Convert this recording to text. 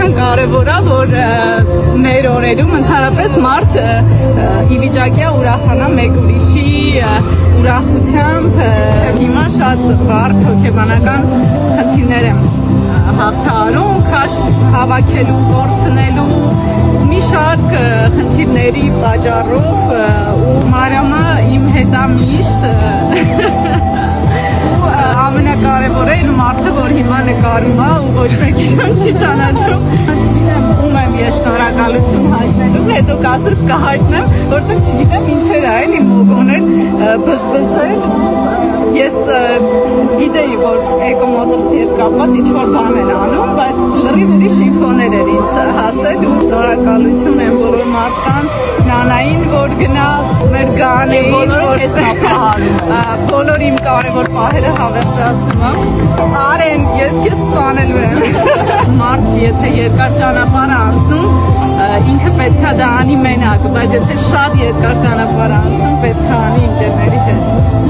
Այնքան կարևոր է, որ մեր օրերում ընդհանրապես մարդ ի վիճակի է ուրախանա մեկ ուրիշի ուրախությամբ։ Հիմա շատ բարդ հոգեբանական խնդիրներ եմ հաղթահարում, քաշ հավաքելու, կորցնելու մի շարք խնդիրների պատճառով ու Մարիամը իմ հետ է միշտ ամենակարևորը այն մարդը, որ հիմա նկարում է ու ոչ մեկին չի ճանաչում։ Ում եմ ես շնորհակալություն հայտնելու, հետո կասես կհայտնեմ, որտեղ չգիտեմ ինչեր է էլի մոգոներ բզբզել։ Ես գիտեի, որ էկոմոտորսի հետ կապված ինչ-որ բան են անում, բայց լրիվ շիֆոներ էր ինձ հասել ու շնորհակալություն եմ բոլոր մարդկանց, Նանային, որ գնաց, մեր գանեին, որ բոլոր իմ կարևոր պահերը հավերժացնում եմ։ Արեն, ես քեզ սպանելու եմ։ Մարդ եթե երկար ճանապարհ անցնում, ինքը պետքա դա անի մենակ, բայց եթե շատ երկար ճանապարհ անցնում, պետքա անի ինտերների հետ։